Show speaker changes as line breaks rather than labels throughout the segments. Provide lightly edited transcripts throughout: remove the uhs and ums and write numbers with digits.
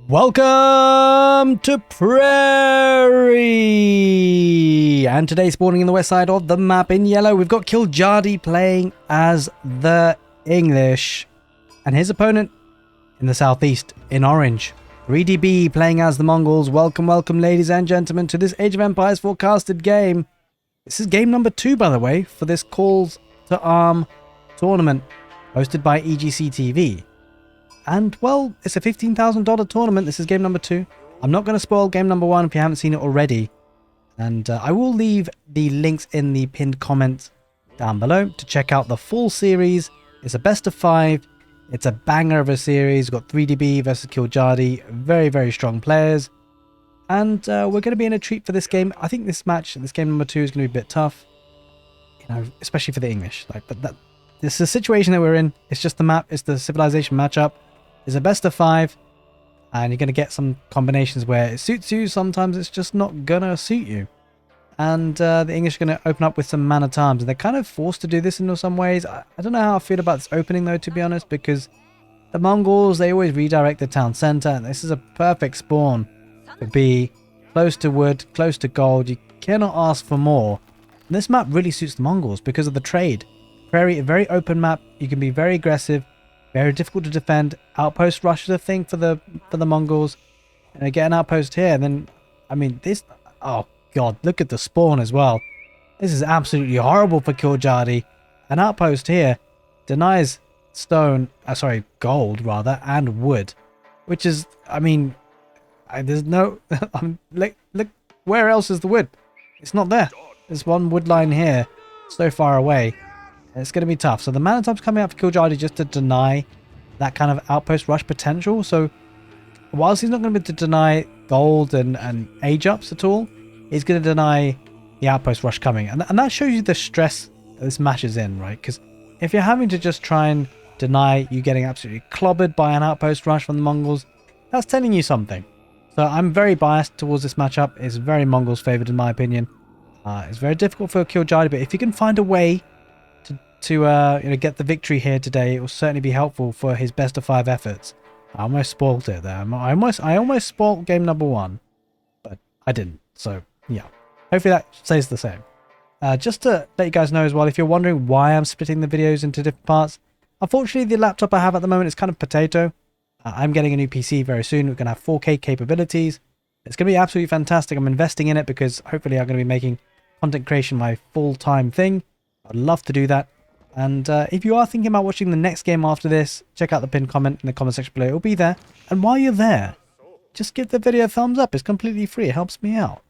Welcome to Prairie! And today, spawning in the west side of the map in yellow, we've got Kiljardi playing as the English. And his opponent in the southeast in orange, 3DB playing as the Mongols. Welcome, welcome, ladies and gentlemen, to this Age of Empires forecasted game. This is game number 2, by the way, for this Calls to Arm tournament hosted by egctv. And, well, it's a $15,000 tournament. This is game number 2. I'm not going to spoil game number 1 if you haven't seen it already. And I will leave the links in the pinned comment down below to check out the full series. It's a best of 5. It's a banger of a series. We've got 3DB versus Kiljardi. Very, very strong players. And we're going to be in a treat for this game. I think this game number 2, is going to be a bit tough. You know, especially for the English. This is the situation that we're in. It's just the map. It's the civilization matchup. It's a best of 5, and you're going to get some combinations where it suits you. Sometimes it's just not going to suit you. And the English are going to open up with some man at arms. And they're kind of forced to do this in some ways. I don't know how I feel about this opening, though, to be honest, because the Mongols, they always redirect the town center. And this is a perfect spawn to be close to wood, close to gold. You cannot ask for more. And this map really suits the Mongols because of the trade. Prairie, a very open map. You can be very aggressive. Very difficult to defend. Outpost rush is a thing for the Mongols. And they get an outpost here, and then, I mean, this... Oh, God, look at the spawn as well. This is absolutely horrible for Kiljardi. An outpost here denies gold, rather, and wood. Which is, I mean, there's no... look, where else is the wood? It's not there. There's one wood line here, so far away. It's going to be tough. So the mana time's coming out for Kiljardi just to deny that kind of outpost rush potential. So whilst he's not going to be able to deny gold and age ups at all, he's going to deny the outpost rush coming. And that shows you the stress that this match is in, right? Because if you're having to just try and deny you getting absolutely clobbered by an outpost rush from the Mongols, that's telling you something. So I'm very biased towards this matchup. It's very Mongols favoured in my opinion. It's very difficult for Kiljardi, but if you can find a way to get the victory here today, it will certainly be helpful for his best of 5 efforts. I almost spoiled it there. I almost spoiled game number 1, but I didn't. So yeah, hopefully that stays the same. Just to let you guys know as well, if you're wondering why I'm splitting the videos into different parts, unfortunately the laptop I have at the moment is kind of potato. I'm getting a new PC very soon. We're going to have 4K capabilities. It's going to be absolutely fantastic. I'm investing in it because hopefully I'm going to be making content creation my full-time thing. I'd love to do that. And if you are thinking about watching the next game after this, check out the pinned comment in the comment section below. It will be there. And while you're there, just give the video a thumbs up. It's completely free. It helps me out.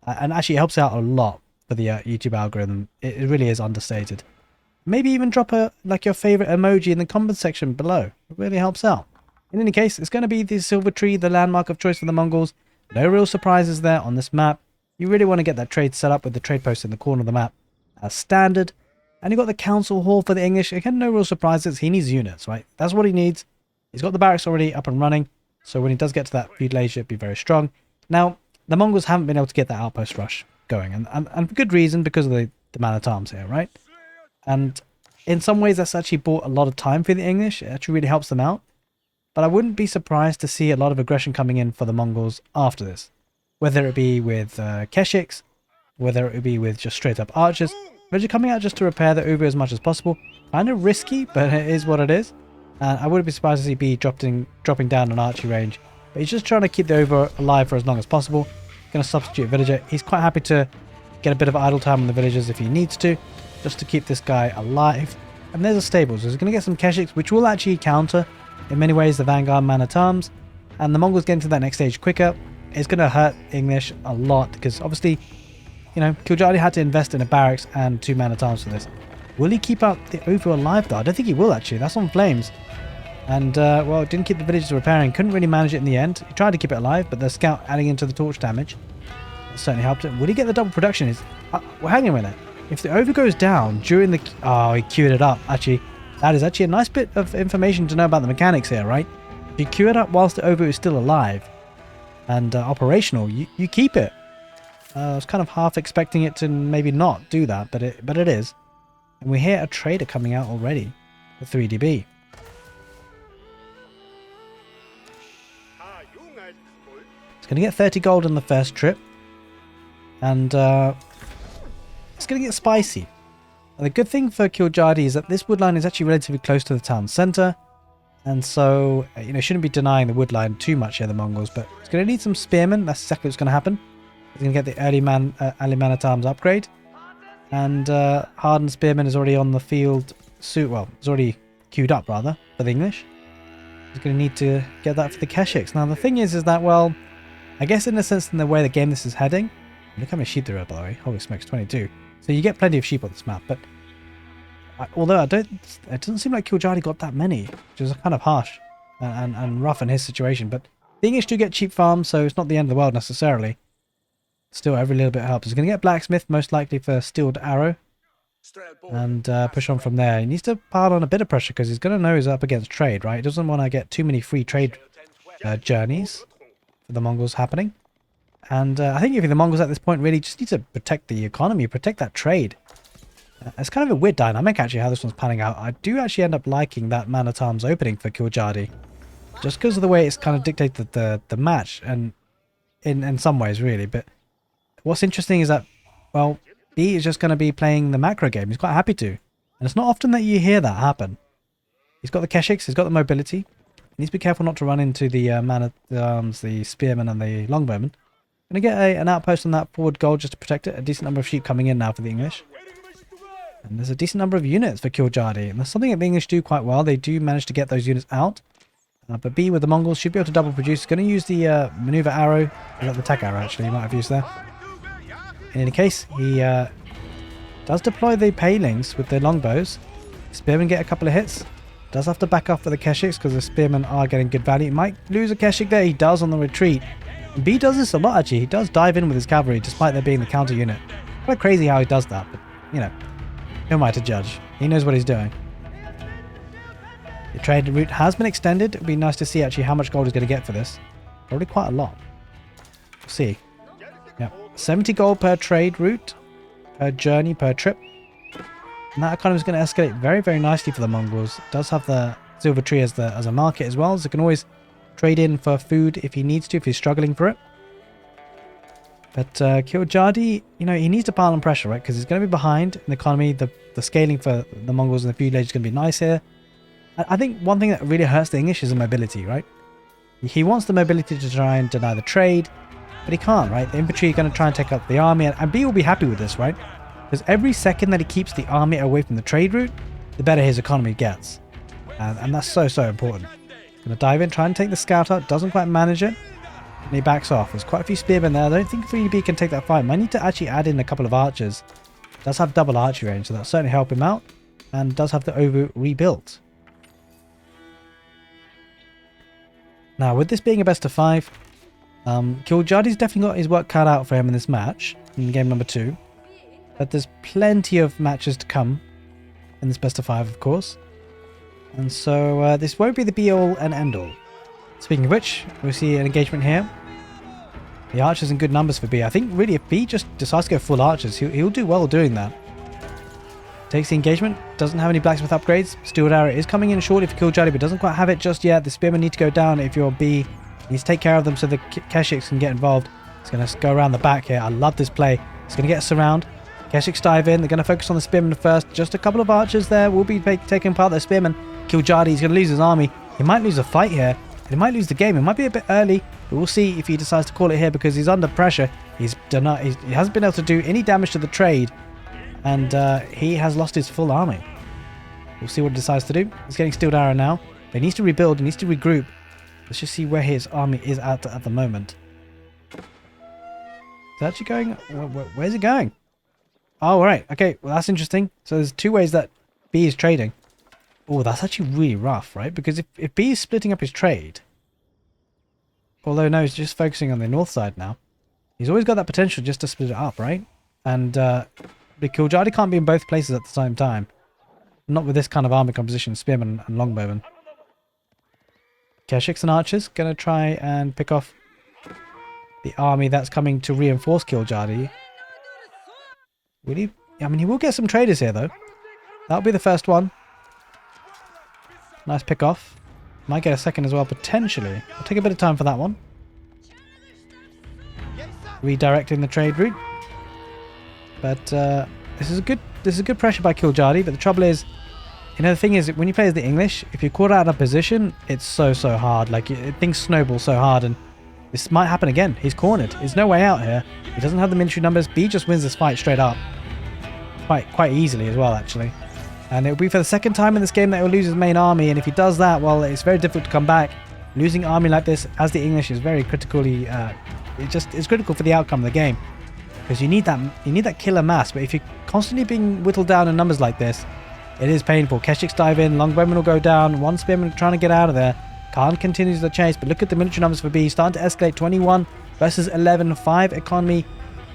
And actually, it helps out a lot for the YouTube algorithm. It really is understated. Maybe even drop your favorite emoji in the comment section below. It really helps out. In any case, it's going to be the silver tree, the landmark of choice for the Mongols. No real surprises there on this map. You really want to get that trade set up with the trade post in the corner of the map as standard. And you've got the council hall for the English. Again, no real surprises. He needs units, right? That's what he needs. He's got the barracks already up and running. So when he does get to that feudal age, it'll be very strong. Now, the Mongols haven't been able to get that outpost rush going. And for good reason, because of the man at arms here, right? And in some ways, that's actually bought a lot of time for the English. It actually really helps them out. But I wouldn't be surprised to see a lot of aggression coming in for the Mongols after this. Whether it be with Keshiks, whether it be with just straight up archers. But you're coming out just to repair the Uber as much as possible. Kind of risky, but it is what it is. And I wouldn't be surprised to see B dropping down an archery range. But he's just trying to keep the Uber alive for as long as possible. Going to substitute a villager. He's quite happy to get a bit of idle time on the villagers if he needs to. Just to keep this guy alive. And there's a stable. So he's going to get some Keshiks, which will actually counter, in many ways, the Vanguard man-at-arms. And the Mongols getting to that next stage quicker. It's going to hurt English a lot. Because obviously, you know, Kiljardi had to invest in a barracks and 2 man-at-arms for this. Will he keep up the Ovu alive, though? I don't think he will, actually. That's on flames. And, well, didn't keep the villagers repairing. Couldn't really manage it in the end. He tried to keep it alive, but the scout adding into the torch damage certainly helped it. Will he get the double production? Well, hang on a minute. If the Ovu goes down during the... Oh, he queued it up, actually. That is actually a nice bit of information to know about the mechanics here, right? If you queue it up whilst the Ovu is still alive and operational, you keep it. I was kind of half expecting it to maybe not do that, but it is. And we hear a trader coming out already for 3DB. It's going to get 30 gold on the first trip. And it's going to get spicy. And the good thing for kiljardi is that this wood line is actually relatively close to the town centre. And so, shouldn't be denying the wood line too much here, the Mongols. But it's going to need some spearmen. That's exactly what's going to happen. It's going to get the early man at arms upgrade. And hardened spearman is already on the field. Well, it's already queued up, rather, for the English. He's going to need to get that for the Keshiks. Now, the thing is that, well, I guess in a sense, in the way the game this is heading. Look how many sheep there are, by the way. Holy smokes, 22. So you get plenty of sheep on this map. But although it doesn't seem like kiljardi got that many, which is kind of harsh and rough in his situation. But the English do get cheap farms, so it's not the end of the world necessarily. Still, every little bit helps. He's going to get blacksmith, most likely for steeled arrow. And push on from there. He needs to pile on a bit of pressure because he's going to know he's up against trade, right? He doesn't want to get too many free trade journeys for the Mongols happening. And I think if the Mongols at this point really just need to protect the economy, protect that trade. It's kind of a weird dynamic actually how this one's panning out. I do actually end up liking that man-at-arms opening for kiljardi. Just because of the way it's kind of dictated the match and in some ways really. But what's interesting is that, well, B is just going to be playing the macro game. He's quite happy to. And it's not often that you hear that happen. He's got the Keshiks, he's got the mobility. He needs to be careful not to run into the man-at-arms, the spearmen and the longbowmen. Going to get an outpost on that forward goal just to protect it. A decent number of sheep coming in now for the English. And there's a decent number of units for kiljardi. And that's something that the English do quite well. They do manage to get those units out. But B with the Mongols should be able to double produce. He's going to use the maneuver arrow. He got the attack arrow actually, he might have used there. In any case, he does deploy the palings with the longbows. Spearmen get a couple of hits. Does have to back off for the Keshiks because the spearmen are getting good value. He might lose a Keshik there. He does on the retreat. And B does this a lot actually. He does dive in with his cavalry despite there being the counter unit. Quite crazy how he does that, but who am I to judge? He knows what he's doing. The trade route has been extended. It would be nice to see actually how much gold he's going to get for this. Probably quite a lot. We'll see. Yeah, 70 gold per trade route, per journey, per trip. And that economy is going to escalate very, very nicely for the Mongols. It does have the silver tree as a market as well, so it can always trade in for food if he needs to, if he's struggling for it. But kiljardi, he needs to pile on pressure, right? Because he's going to be behind in the economy. The scaling for the Mongols and the feudal age is going to be nice here. I think one thing that really hurts the English is the mobility, right? He wants the mobility to try and deny the trade, but he can't, right? The infantry are going to try and take up the army, and B will be happy with this, right? Because every second that he keeps the army away from the trade route, the better his economy gets. And that's so, so important. He's going to dive in, try and take the scout out, doesn't quite manage it, and he backs off. There's quite a few spearmen there. I don't think 3B can take that fight. Might need to actually add in a couple of archers. Does have double archery range, so that'll certainly help him out, and does have the Ovu rebuilt. Now, with this being a best of 5, kiljardi's definitely got his work cut out for him in this match, in game number 2. But there's plenty of matches to come in this best of 5, of course. And so this won't be the be-all and end-all. Speaking of which, we'll see an engagement here. The archers in good numbers for B. I think really if B just decides to go full archers, he'll do well doing that. Takes the engagement, doesn't have any blacksmith upgrades. Steeled arrow is coming in shortly for kiljardi, but doesn't quite have it just yet. The spearmen need to go down if you're B. He needs to take care of them so the Keshiks can get involved. He's going to go around the back here. I love this play. He's going to get us around. Keshiks dive in. They're going to focus on the spearmen first. Just a couple of archers there will be taking part of their spearmen. Kiljardi, he's going to lose his army. He might lose a fight here. He might lose the game. It might be a bit early, but we'll see if he decides to call it here because he's under pressure. He hasn't been able to do any damage to the trade, and he has lost his full army. We'll see what he decides to do. He's getting steeled arrow now. But he needs to rebuild. He needs to regroup. Let's just see where his army is at the moment. Is it actually going? Where's it going? Oh, right. Okay, well, that's interesting. So there's 2 ways that B is trading. Oh, that's actually really rough, right? Because if B is splitting up his trade, although no, he's just focusing on the north side now. He's always got that potential just to split it up, right? And the kiljardi can't be in both places at the same time. Not with this kind of army composition, spearmen and longbowmen. Keshiks and archers going to try and pick off the army that's coming to reinforce kiljardi. Will he? I mean, he will get some traders here, though. That'll be the first one. Nice pick off. Might get a second as well, potentially. I'll take a bit of time for that one. Redirecting the trade route. But this is good pressure by Kiljardi, but the trouble is, you know, the thing is, when you play as the English, if you're caught out of position, it's so hard. Like, things snowball so hard, and this might happen again. He's cornered. There's no way out here. He doesn't have the military numbers. B just wins this fight straight up. Quite easily as well, actually. And it'll be for the second time in this game that he'll lose his main army, and if he does that, well, it's very difficult to come back. Losing army like this as the English is very critically... it's critical for the outcome of the game. Because you need that killer mass, but if you're constantly being whittled down in numbers like this, it is painful. Keshiks dive in, longbowmen will go down, one spearman trying to get out of there. Khan continues the chase, but look at the military numbers for B, starting to escalate. 21 versus 11, 5 economy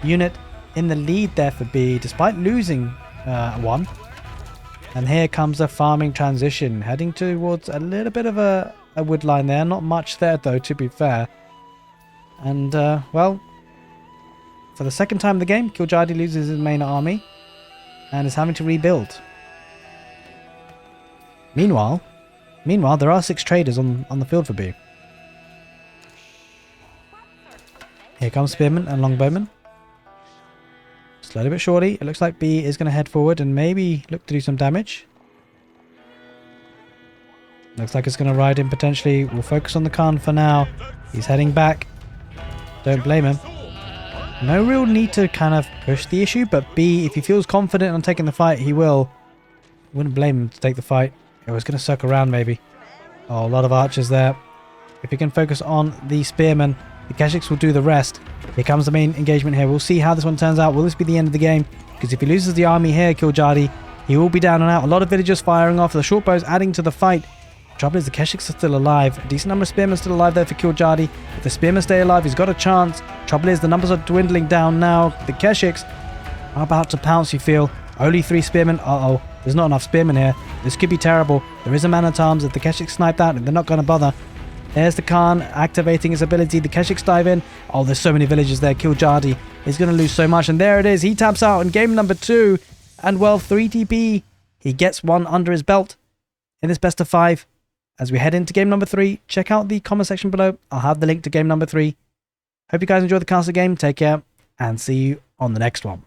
unit in the lead there for B, despite losing one. And here comes a farming transition, heading towards a little bit of a wood line there. Not much there though, to be fair. And well, for the second time in the game, Kiljardi loses his main army and is having to rebuild. Meanwhile, there are 6 traders on the field for B. Here comes spearmen and longbowmen. Slowly but surely, it looks like B is going to head forward and maybe look to do some damage. Looks like it's going to ride in potentially. We'll focus on the Khan for now. He's heading back. Don't blame him. No real need to kind of push the issue, but B, if he feels confident on taking the fight, he will. Wouldn't blame him to take the fight. It was going to circle around maybe. Oh, a lot of archers there. If he can focus on the spearmen, the Keshiks will do the rest. Here comes the main engagement here. We'll see how this one turns out. Will this be the end of the game? Because if he loses the army here, Kiljardi, he will be down and out. A lot of villagers firing off. The short bows adding to the fight. The trouble is the Keshiks are still alive. A decent number of spearmen still alive there for Kiljardi. If the spearmen stay alive, he's got a chance. Trouble is the numbers are dwindling down now. The Keshiks are about to pounce, you feel. Only 3 spearmen. Uh-oh. There's not enough spearmen here. This could be terrible. There is a man-at-arms. If the Keshiks snipe that, they're not going to bother. There's the Khan activating his ability. The Keshiks dive in. Oh, there's so many villagers there. Kiljardi is going to lose so much. And there it is. He taps out in game number 2. And well, 3TP. He gets one under his belt in this best of 5. As we head into game number 3, check out the comment section below. I'll have the link to game number 3. Hope you guys enjoyed the castle game. Take care and see you on the next one.